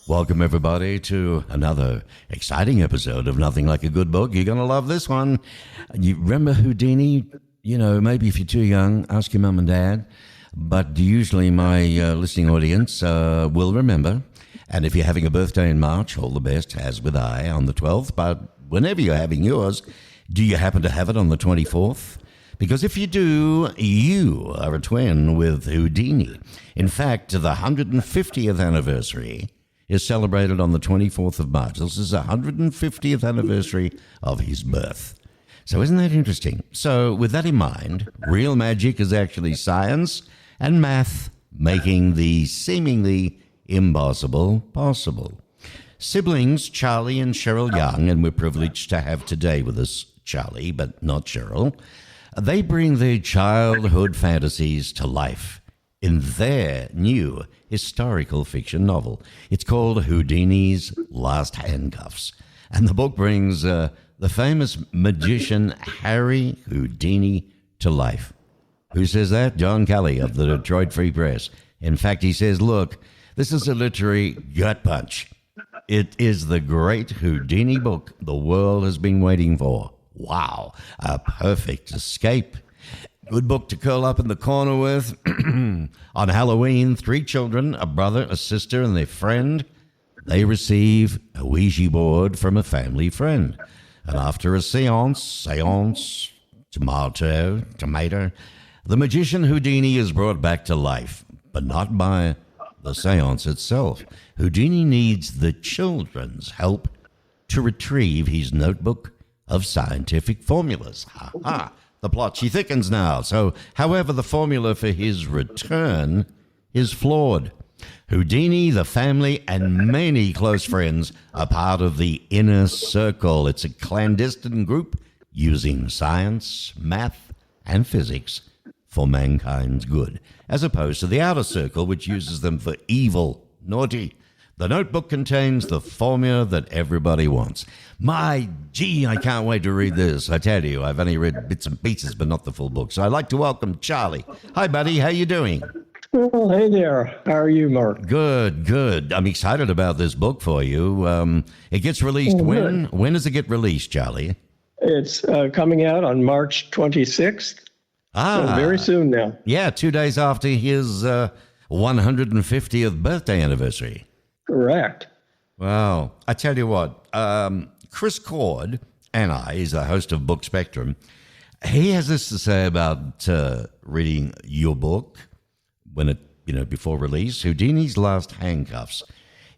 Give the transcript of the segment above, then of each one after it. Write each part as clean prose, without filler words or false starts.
Welcome, everybody, to another exciting episode of Nothing Like a Good Book. You're going to love this one. You remember Houdini? You know, maybe if you're too young, ask your mum and dad. But usually my listening audience will remember. And if you're having a birthday in March, all the best, as with I, on the 12th. But whenever you're having yours, do you happen to have it on the 24th? Because if you do, you are a twin with Houdini. In fact, the 150th anniversary is celebrated on the 24th of March. This is the 150th anniversary of his birth. So isn't that interesting? So with that in mind, real magic is actually science and math making the seemingly impossible possible. Siblings Charlie and Cheryl Young, and we're privileged to have today with us Charlie, but not Cheryl, they bring their childhood fantasies to life in their new historical fiction novel. It's called Houdini's Last Handcuffs. And the book brings the famous magician Harry Houdini to life. Who says that? John Kelly of the Detroit Free Press. In fact, he says, look, this is a literary gut punch. It is the great Houdini book the world has been waiting for. Wow, a perfect escape. Good book to curl up in the corner with. On Halloween, 3 children, a brother, a sister, and their friend, they receive a Ouija board from a family friend. And after a seance, tomato, the magician Houdini is brought back to life, but not by the seance itself. Houdini needs the children's help to retrieve his notebook of scientific formulas. Ha ha! The plot, she thickens now. So, however, the formula for his return is flawed. Houdini, the family, and many close friends are part of the inner circle. It's a clandestine group using science, math, and physics for mankind's good, as opposed to the outer circle, which uses them for evil, naughty. The notebook contains the formula that everybody wants. My gee, I can't wait to read this. I tell you, I've only read bits and pieces, but not the full book. So I'd like to welcome Charlie. Hi, buddy. How you doing? Well, hey there. How are you, Mark? Good, good. I'm excited about this book for you. It gets released when? When does it get released, Charlie? It's coming out on March 26th. So very soon now. Yeah, 2 days after his 150th birthday anniversary. Correct. Wow. I tell you what, Chris Cord and I, he's the host of Book Spectrum, he has this to say about reading your book when it, before release. Houdini's Last Handcuffs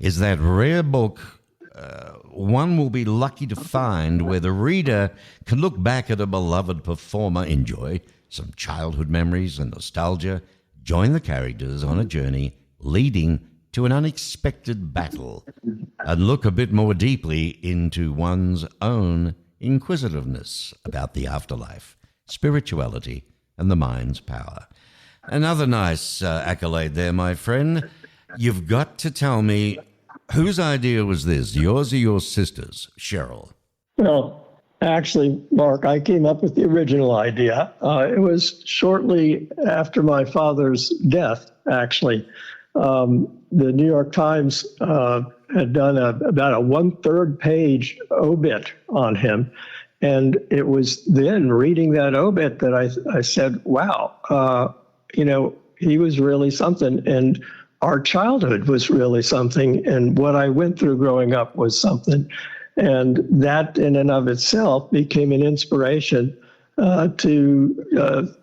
is that rare book one will be lucky to find where the reader can look back at a beloved performer, enjoy some childhood memories and nostalgia, join the characters on a journey leading to an unexpected battle, and look a bit more deeply into one's own inquisitiveness about the afterlife, spirituality, and the mind's power. Another nice accolade there, my friend. You've got to tell me, whose idea was this, yours or your sister's, Cheryl? Well, actually, Mark, I came up with the original idea. It was shortly after my father's death, actually. The New York Times had done about a 1/3 page obit on him. And it was then reading that obit that I said, wow, he was really something. And our childhood was really something. And what I went through growing up was something. And that in and of itself became an inspiration to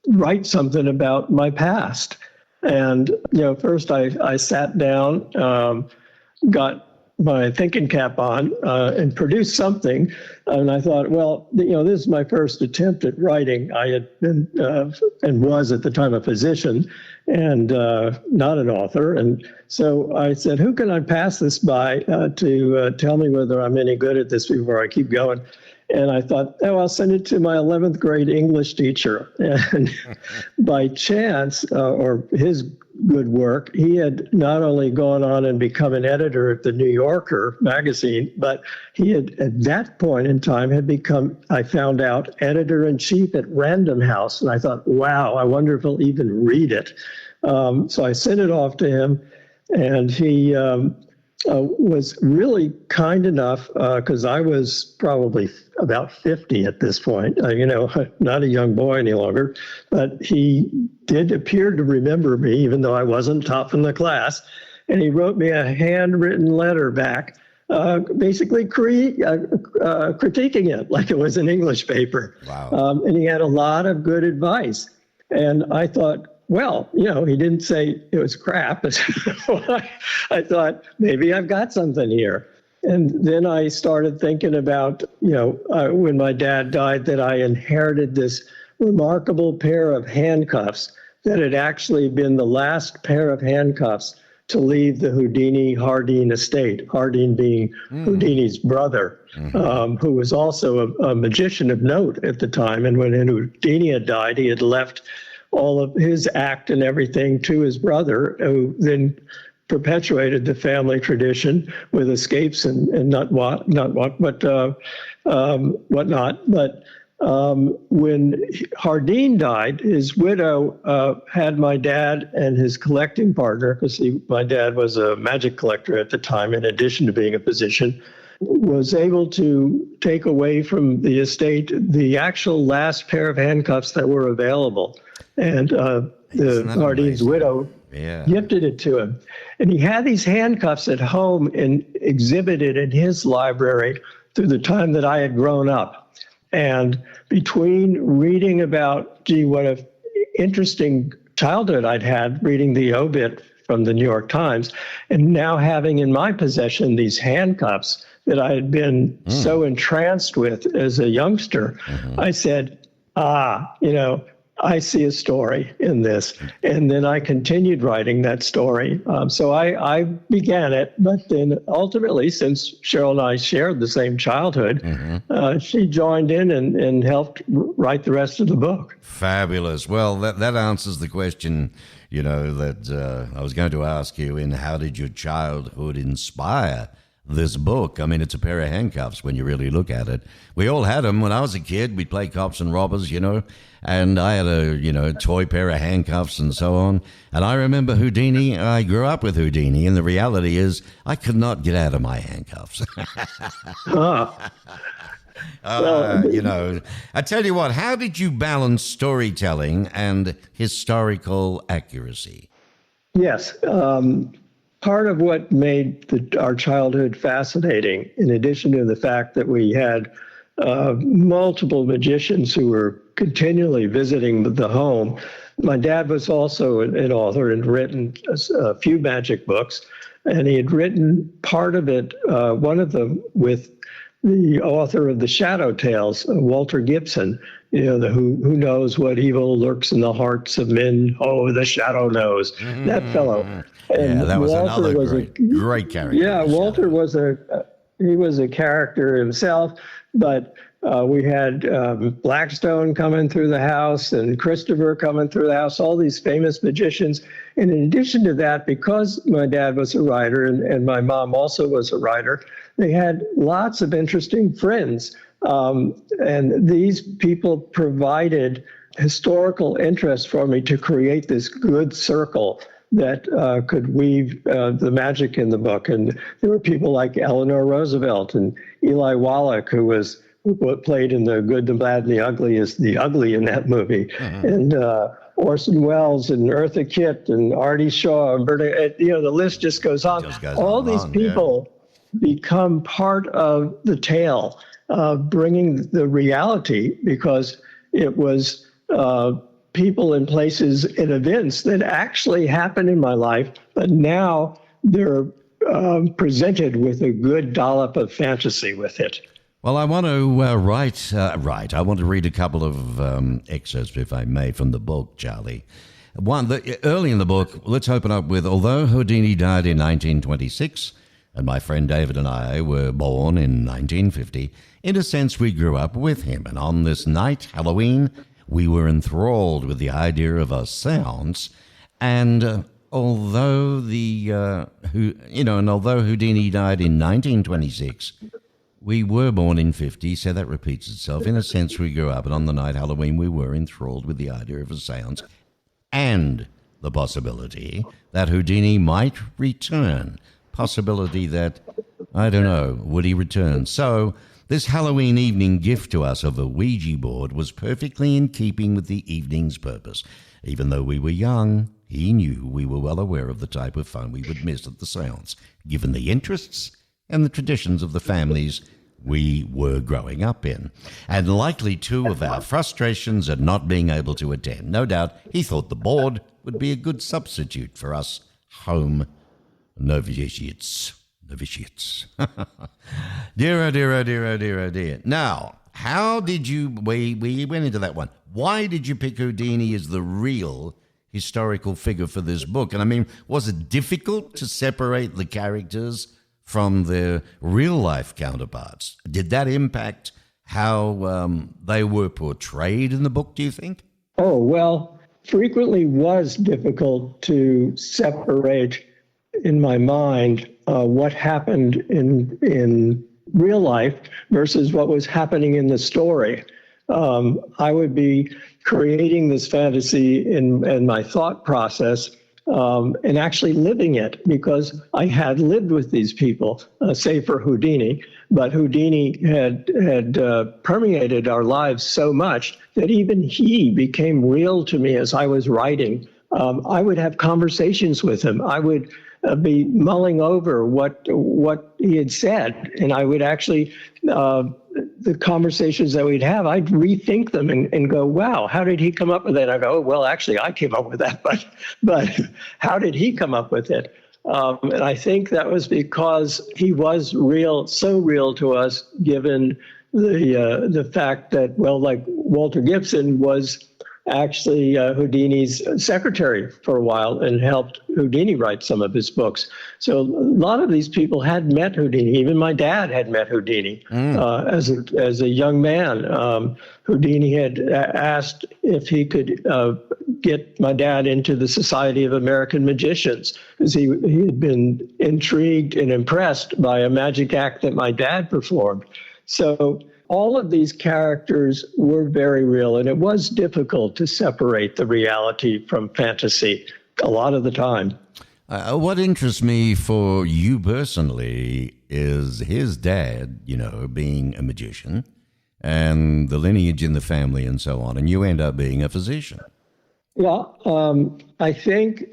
write something about my past. And, first I sat down, got my thinking cap on, and produced something. And I thought, well, this is my first attempt at writing. I had been and was at the time a physician and not an author. And so I said, who can I pass this by to tell me whether I'm any good at this before I keep going? And I thought, I'll send it to my 11th grade English teacher. And by chance, or his good work, he had not only gone on and become an editor at the New Yorker magazine, but he had, at that point in time, had become, I found out, editor-in-chief at Random House. And I thought, wow, I wonder if he'll even read it. So I sent it off to him, and he was really kind enough, because I was probably about 50 at this point, not a young boy any longer, but he did appear to remember me, even though I wasn't top in the class. And he wrote me a handwritten letter back, basically critiquing it like it was an English paper. Wow. And he had a lot of good advice. And I thought, well, he didn't say it was crap. I thought, maybe I've got something here. And then I started thinking about, when my dad died, that I inherited this remarkable pair of handcuffs that had actually been the last pair of handcuffs to leave the Houdini Hardin estate, Hardin being Houdini's brother, who was also a magician of note at the time. And when Houdini had died, he had left all of his act and everything to his brother, who then perpetuated the family tradition with escapes and whatnot. But when Hardin died, his widow had my dad and his collecting partner, because my dad was a magic collector at the time, in addition to being a physician, was able to take away from the estate the actual last pair of handcuffs that were available. And the Hardin's widow gifted it to him. And he had these handcuffs at home and exhibited in his library through the time that I had grown up. And between reading about, what an interesting childhood I'd had, reading the obit from the New York Times, and now having in my possession these handcuffs that I had been so entranced with as a youngster, I said, I see a story in this. And then I continued writing that story. So I began it, but then ultimately, since Cheryl and I shared the same childhood, she joined in and helped write the rest of the book. Fabulous. Well, that answers the question, that I was going to ask you, in how did your childhood inspire this book? I mean, it's a pair of handcuffs when you really look at it. We all had them. When I was a kid, we'd play cops and robbers, and I had a, toy pair of handcuffs and so on. And I remember Houdini. I grew up with Houdini, and the reality is I could not get out of my handcuffs. I tell you what, how did you balance storytelling and historical accuracy? Yes. Part of what made our childhood fascinating, in addition to the fact that we had multiple magicians who were continually visiting the home, my dad was also an author and written a few magic books, and he had written part of it, one of them with the author of the Shadow Tales, Walter Gibson, who knows what evil lurks in the hearts of men? Oh, the shadow knows. That fellow. And that was Walter another great character. Yeah, Walter was a character himself, but we had Blackstone coming through the house and Christopher coming through the house, all these famous magicians. And in addition to that, because my dad was a writer and my mom also was a writer, they had lots of interesting friends. And these people provided historical interest for me to create this good circle that could weave the magic in the book. And there were people like Eleanor Roosevelt and Eli Wallach, who played in The Good, the Bad, and the Ugly as the ugly in that movie. And Orson Welles and Eartha Kitt and Artie Shaw and Berta, the list just goes on. All these people become part of the tale, bringing the reality, because it was people and places and events that actually happened in my life, but now they're presented with a good dollop of fantasy with it. Well, I want to I want to read a couple of excerpts, if I may, from the book, Charlie. Early in the book, let's open up with, although Houdini died in 1926, and my friend David and I were born in 1950, in a sense we grew up with him. And on this night, Halloween, we were enthralled with the idea of a seance. And although although Houdini died in 1926, we were born in 50, so that repeats itself. In a sense, we grew up, and on the night Halloween, we were enthralled with the idea of a seance and the possibility that Houdini might return, possibility that, I don't know, would he return? So this Halloween evening gift to us of a Ouija board was perfectly in keeping with the evening's purpose. Even though we were young, he knew we were well aware of the type of fun we would miss at the seance, given the interests and the traditions of the families we were growing up in, and likely too of our frustrations at not being able to attend. No doubt he thought the board would be a good substitute for us home novitiates. Dear, oh dear, oh dear, oh dear, oh dear. Now, how did you, we went into that one. Why did you pick Houdini as the real historical figure for this book? And I mean, was it difficult to separate the characters from their real-life counterparts? Did that impact how they were portrayed in the book, do you think? Oh, well, frequently was difficult to separate in my mind what happened in real life versus what was happening in the story. I would be creating this fantasy in my thought process and actually living it, because I had lived with these people, save for Houdini. But Houdini had permeated our lives so much that even he became real to me as I was writing. I would have conversations with him. I would be mulling over what he had said, and I would actually, the conversations that we'd have, I'd rethink them and go, wow, how did he come up with that? I go, oh, well, actually, I came up with that, but how did he come up with it? And I think that was because he was real, so real to us, given the fact that, well, like Walter Gibson was actually Houdini's secretary for a while and helped Houdini write some of his books. So a lot of these people had met Houdini. Even my dad had met Houdini as a young man. Houdini had asked if he could get my dad into the Society of American Magicians, because he had been intrigued and impressed by a magic act that my dad performed. So all of these characters were very real, and it was difficult to separate the reality from fantasy a lot of the time. What interests me for you personally is his dad, being a magician, and the lineage in the family and so on, and you end up being a physician. Yeah, I think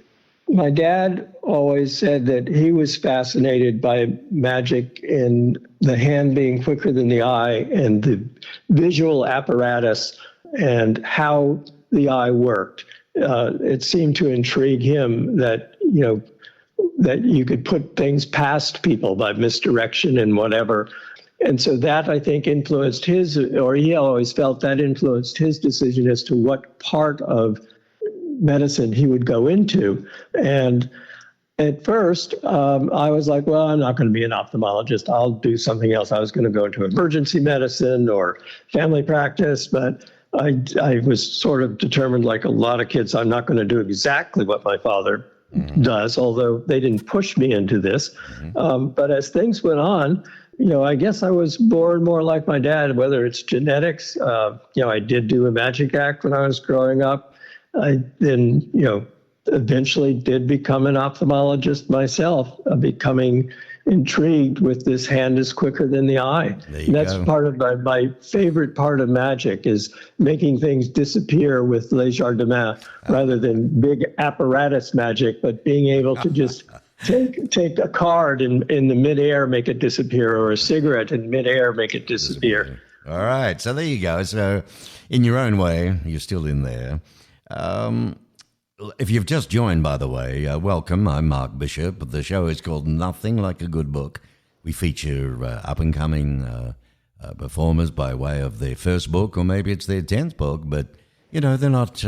my dad always said that he was fascinated by magic in the hand being quicker than the eye and the visual apparatus and how the eye worked. It seemed to intrigue him that, that you could put things past people by misdirection and whatever. And so that, I think, influenced his, or he always felt that influenced his decision as to what part of medicine he would go into. And at first, I was like, well, I'm not going to be an ophthalmologist. I'll do something else. I was going to go into emergency medicine or family practice, but I was sort of determined, like a lot of kids, I'm not going to do exactly what my father does, although they didn't push me into this. But as things went on, I guess I was more and more like my dad, whether it's genetics. I did do a magic act when I was growing up. I then, eventually did become an ophthalmologist myself, becoming intrigued with this hand is quicker than the eye. That's part of my favorite part of magic, is making things disappear with legerdemain rather than big apparatus magic, but being able to just take a card in the midair, make it disappear, or a cigarette in midair, make it disappear. All right. So there you go. So in your own way, you're still in there. If you've just joined, by the way, welcome. I'm Mark Bishop. The show is called Nothing Like a Good Book. We feature up-and-coming performers by way of their first book, or maybe it's their 10th book, but, they're not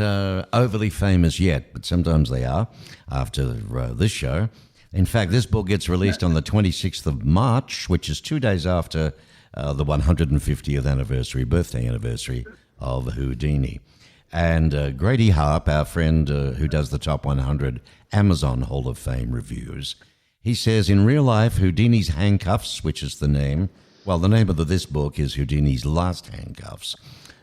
overly famous yet, but sometimes they are after this show. In fact, this book gets released on the 26th of March, which is 2 days after the 150th birthday anniversary of Houdini. And Grady Harp, our friend who does the top 100 Amazon Hall of Fame reviews, he says, in real life, Houdini's Handcuffs, which is the name of this book is Houdini's Last Handcuffs.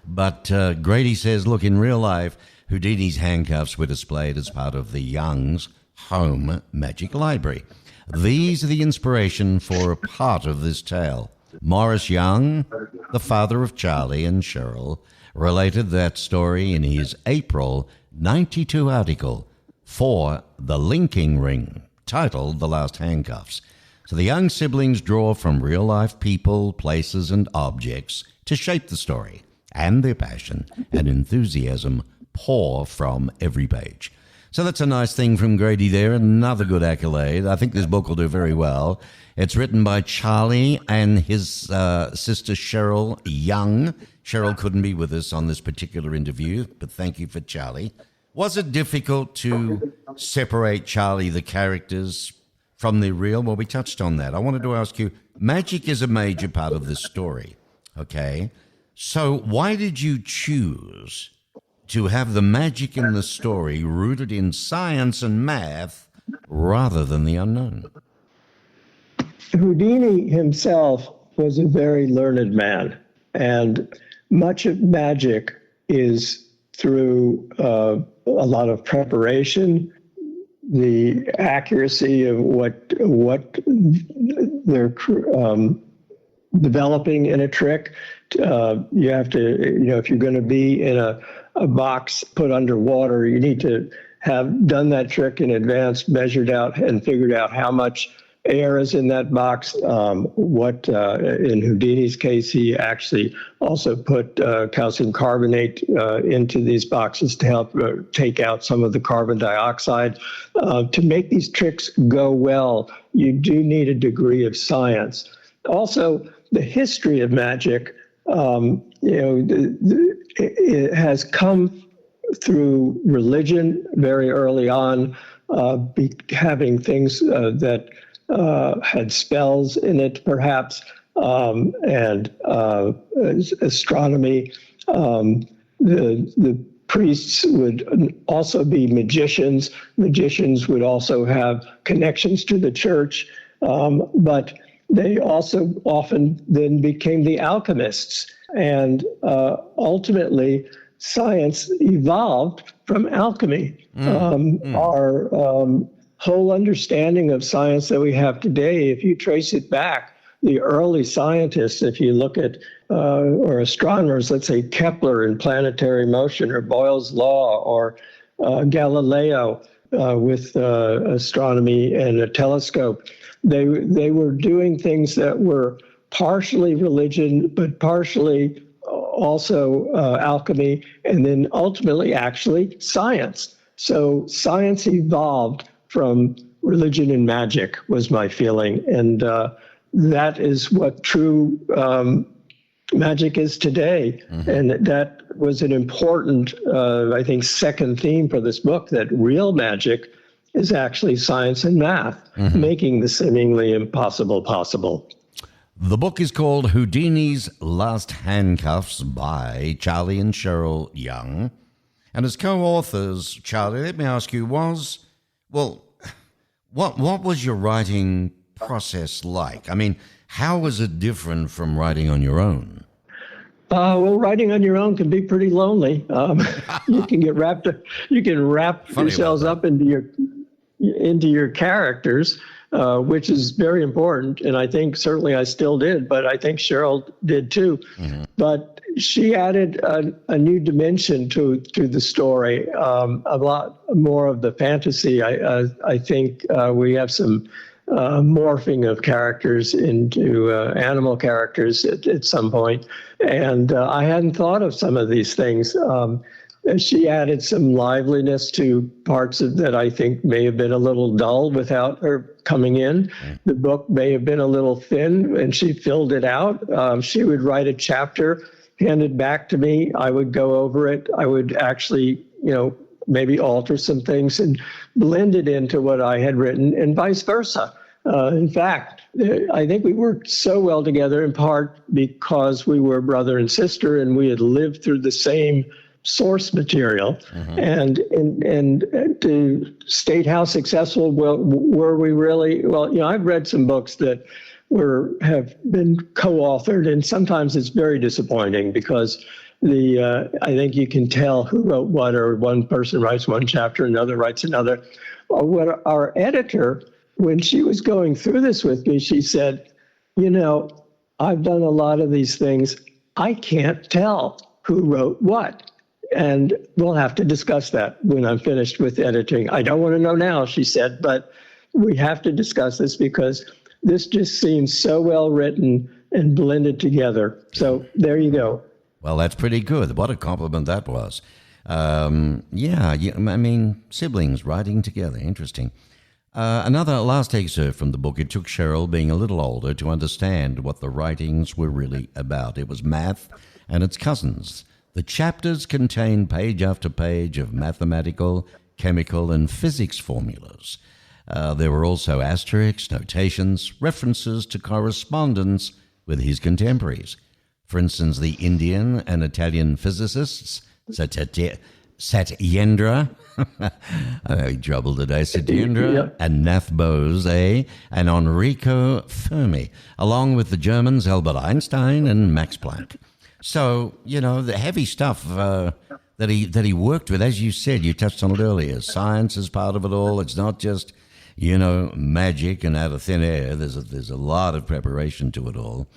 But Grady says, look, in real life, Houdini's handcuffs were displayed as part of the Young's home magic library. These are the inspiration for a part of this tale. Morris Young, the father of Charlie and Cheryl, related that story in his April 92 article for The Linking Ring, titled The Last Handcuffs. So the Young siblings draw from real-life people, places, and objects to shape the story, and their passion and enthusiasm pour from every page. So that's a nice thing from Grady there. Another good accolade. I think this book will do very well. It's written by Charlie and his sister Cheryl Young. Cheryl couldn't be with us on this particular interview, but thank you for Charlie. Was it difficult to separate Charlie, the characters, from the real? Well, we touched on that. I wanted to ask you, magic is a major part of this story, okay? So why did you choose to have the magic in the story rooted in science and math rather than the unknown? Houdini himself was a very learned man, and much of magic is through a lot of preparation, the accuracy of what they're developing in a trick. You have to, if you're going to be in a box put underwater, you need to have done that trick in advance, measured out and figured out how much air is in that box. In Houdini's case, he actually also put calcium carbonate into these boxes to help take out some of the carbon dioxide. To make these tricks go well, you do need a degree of science. Also, the history of magic, it has come through religion very early on, having things that had spells in it, perhaps, and astronomy. The priests would also be magicians. Magicians would also have connections to the church, but they also often then became the alchemists. And ultimately, science evolved from alchemy. Our whole understanding of science that we have today, if you trace it back, the early scientists, if you look at, or astronomers, let's say Kepler in planetary motion, or Boyle's law, or Galileo with astronomy and a telescope, they were doing things that were partially religion, but partially also alchemy, and then ultimately actually science. So science evolved from religion and magic, was my feeling. And that is what true magic is today. Mm-hmm. And that was an important, I think, second theme for this book, that real magic is actually science and math, mm-hmm. making the seemingly impossible possible. The book is called Houdini's Last Handcuffs by Charlie and Cheryl Young. And as co-authors, Charlie, let me ask you, what was your writing process like? I mean, how was it different from writing on your own? Well, writing on your own can be pretty lonely. You can wrap yourselves up into your characters, which is very important. And I think certainly I still did, but I think Cheryl did too. Mm-hmm. But she added a new dimension to the story, a lot more of the fantasy. I think we have some morphing of characters into animal characters at some point. And I hadn't thought of some of these things. She added some liveliness to parts that I think may have been a little dull without her coming in. The book may have been a little thin, and she filled it out. She would write a chapter, hand it back to me. I would go over it. I would actually, maybe alter some things and blend it into what I had written, and vice versa. In fact, I think we worked so well together in part because we were brother and sister, and we had lived through the same source material. Mm-hmm. and to state how successful were we really? Well, I've read some books that have been co-authored, and sometimes it's very disappointing because I think you can tell who wrote what, or one person writes one chapter, another writes another. What our editor when she was going through this with me, she said, I've done a lot of these things. I can't tell who wrote what. And we'll have to discuss that when I'm finished with editing. I don't want to know now, she said, but we have to discuss this because this just seems so well written and blended together. So there you go. Well, that's pretty good. What a compliment that was. Siblings writing together. Interesting. Another last excerpt from the book. It took Cheryl being a little older to understand what the writings were really about. It was math and its cousins. The chapters contained page after page of mathematical, chemical, and physics formulas. There were also asterisks, notations, references to correspondence with his contemporaries. For instance, the Indian and Italian physicists, Satyendra, I'm having trouble today, Satyendra, and Nath Bose, and Enrico Fermi, along with the Germans Albert Einstein and Max Planck. So, the heavy stuff that he worked with, as you said, you touched on it earlier, science is part of it all. It's not just, magic and out of thin air. There's a lot of preparation to it all.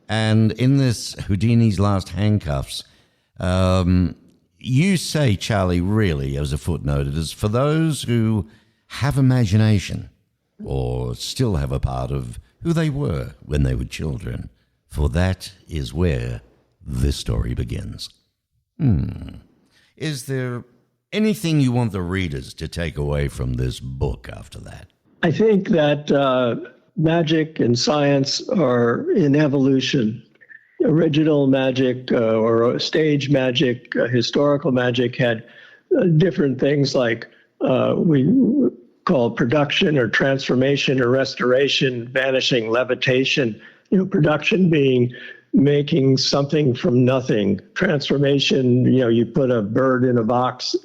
And in this Houdini's Last Handcuffs, you say, Charlie, really, as a footnote, it is for those who have imagination or still have a part of who they were when they were children, for that is where this story begins. Is there anything you want the readers to take away from this book after that? I think that magic and science are in evolution. Original magic or stage magic, historical magic had different things like we call production or transformation or restoration, vanishing, levitation. Production being making something from nothing. Transformation, you put a bird in a box,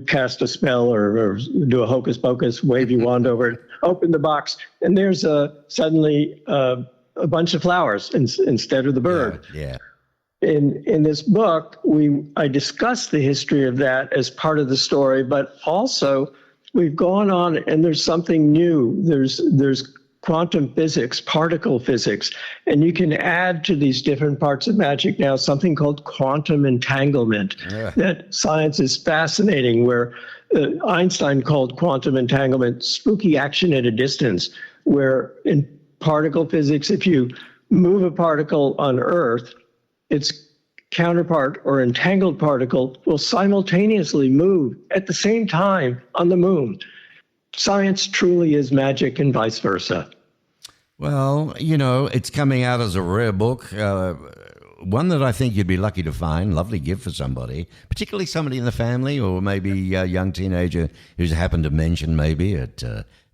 cast a spell or do a hocus pocus, wave your wand over it, open the box, and there's suddenly a bunch of flowers instead of the bird. Yeah. In this book, I discuss the history of that as part of the story, but also we've gone on and there's something new. There's quantum physics, particle physics, and you can add to these different parts of magic now something called quantum entanglement. Yeah. That science is fascinating, where Einstein called quantum entanglement spooky action at a distance, where in particle physics, if you move a particle on Earth, its counterpart or entangled particle will simultaneously move at the same time on the moon. Science truly is magic and vice versa. Well, it's coming out as a rare book, one that I think you'd be lucky to find, lovely gift for somebody, particularly somebody in the family or maybe a young teenager who's happened to mention maybe at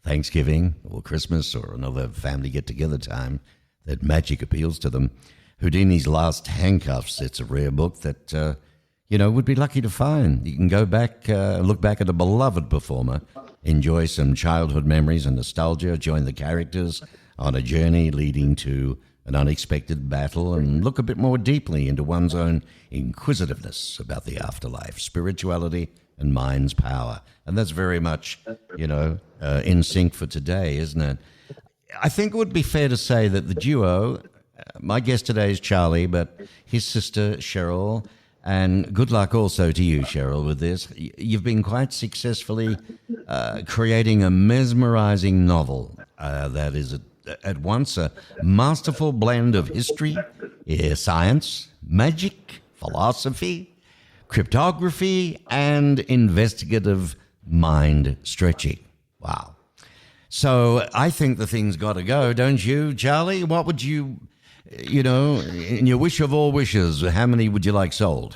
Thanksgiving or Christmas or another family get-together time that magic appeals to them. Houdini's Last Handcuffs, it's a rare book that, would be lucky to find. You can go back, look back at a beloved performer, enjoy some childhood memories and nostalgia, join the characters on a journey leading to an unexpected battle, and look a bit more deeply into one's own inquisitiveness about the afterlife, spirituality, and mind's power. And that's very much, in sync for today, isn't it? I think it would be fair to say that the duo, my guest today is Charlie, but his sister Cheryl, and good luck also to you, Cheryl, with this. You've been quite successfully creating a mesmerizing novel that is at once a masterful blend of history, science, magic, philosophy, cryptography, and investigative mind stretching. Wow. So I think the thing's got to go, don't you, Charlie? What would you, in your wish of all wishes, how many would you like sold?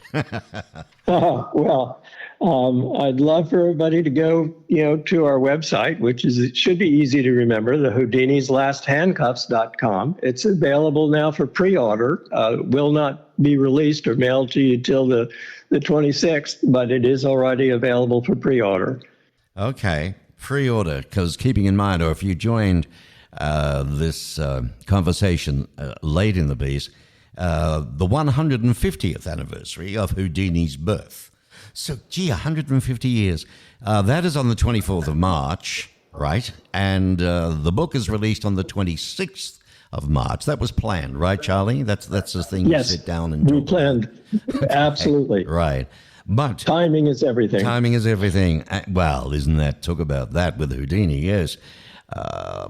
I'd love for everybody to go, to our website, it should be easy to remember, the Houdini'sLastHandcuffs.com. It's available now for pre-order. Will not be released or mailed to you till the 26th, but it is already available for pre-order. Okay, pre-order, because keeping in mind, or if you joined this conversation late in the piece, the 150th anniversary of Houdini's birth. So, 150 years. That is on the 24th of March. right? And the book is released on the 26th of March. That was planned, right, Charlie? That's the thing Yes, you sit down and we talk planned. Absolutely. right. But Timing is everything. timing is everything. Well, isn't that? Talk about that with Houdini, yes.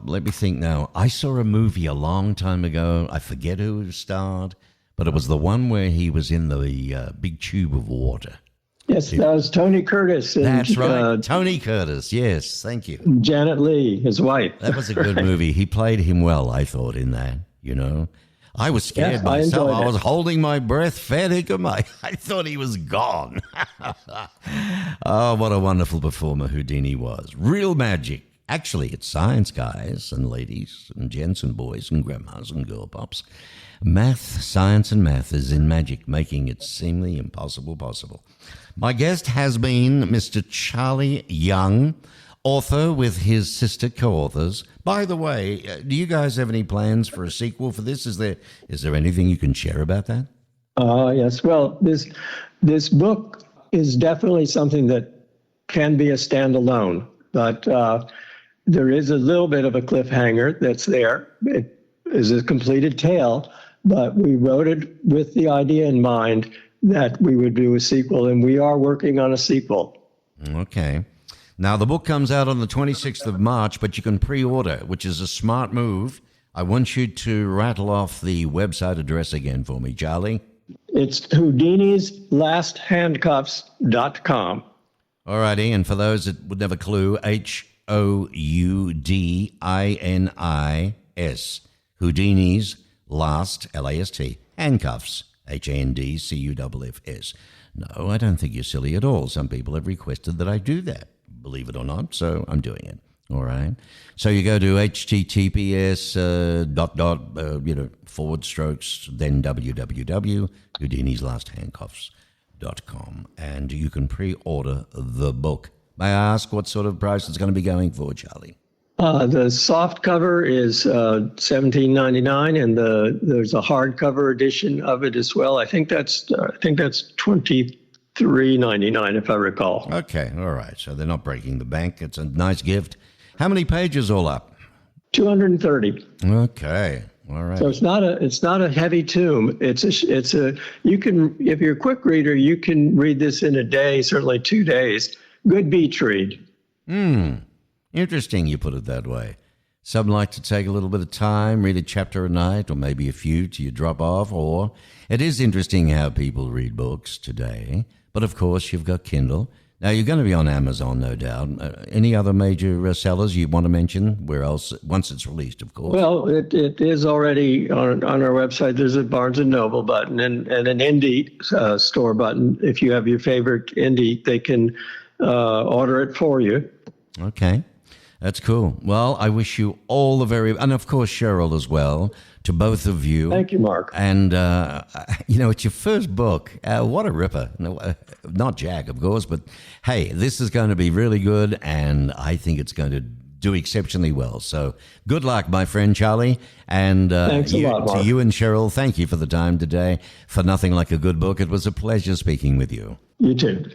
Let me think now. I saw a movie a long time ago. I forget who starred, but it was the one where he was in the big tube of water. Yes, that was Tony Curtis and That's right. Tony Curtis. Yes, thank you. Janet Leigh, his wife. That was a good movie. He played him well, I thought, in that, you know. I was scared Yes, I myself. enjoyed I was it. holding my breath. Fair dinkum. I thought he was gone. Oh, what a wonderful performer Houdini was. Real magic. Actually, it's science, guys and ladies and gents and boys and grandmas and girl pops. Math, science and math is in magic, making it seemingly impossible possible. My guest has been Mr. Charlie Young, author with his sister co-authors. By the way, do you guys have any plans for a sequel for this? Is there anything you can share about that? Yes. Well, this book is definitely something that can be a standalone, but there is a little bit of a cliffhanger that's there. It is a completed tale, but we wrote it with the idea in mind that we would do a sequel, and we are working on a sequel. Okay. Now, the book comes out on the 26th of March, but you can pre-order, which is a smart move. I want you to rattle off the website address again for me, Charlie. It's HoudinisLastHandcuffs.com. All righty, and for those that would have a clue, Houdinis, Houdini's Last, L-A-S-T, Handcuffs, Handcuffs. No, I don't think you're silly at all. Some people have requested that I do that, believe it or not, so I'm doing it. All right. So you go to https / then www.houdinislasthandcuffs.com, and you can pre-order the book. May I ask what sort of price it's going to be going for, Charlie? The soft cover is $17.99, and there's a hardcover edition of it as well. I think that's $23.99 if I recall. Okay, all right. So they're not breaking the bank. It's a nice gift. How many pages all up? 230. Okay, all right. So it's not a heavy tome. You can, if you're a quick reader, you can read this in a day, certainly 2 days. Good beach read. Interesting you put it that way. Some like to take a little bit of time, read a chapter a night, or maybe a few till you drop off, or it is interesting how people read books today. But of course, you've got Kindle. Now, you're going to be on Amazon, no doubt. Any other major sellers you want to mention? Where else, once it's released, of course? Well, it is already on our website. There's a Barnes & Noble button and an indie store button. If you have your favorite indie, they can order it for you. Okay. That's cool. Well, I wish you all the very, and of course Cheryl as well, to both of you. Thank you, Mark. And, it's your first book. What a ripper. No, not Jack, of course, but hey, this is going to be really good, and I think it's going to do exceptionally well. So good luck, my friend Charlie. And Thanks a lot, Mark. To you and Cheryl, thank you for the time today. For Nothing Like a Good Book, it was a pleasure speaking with you. You too.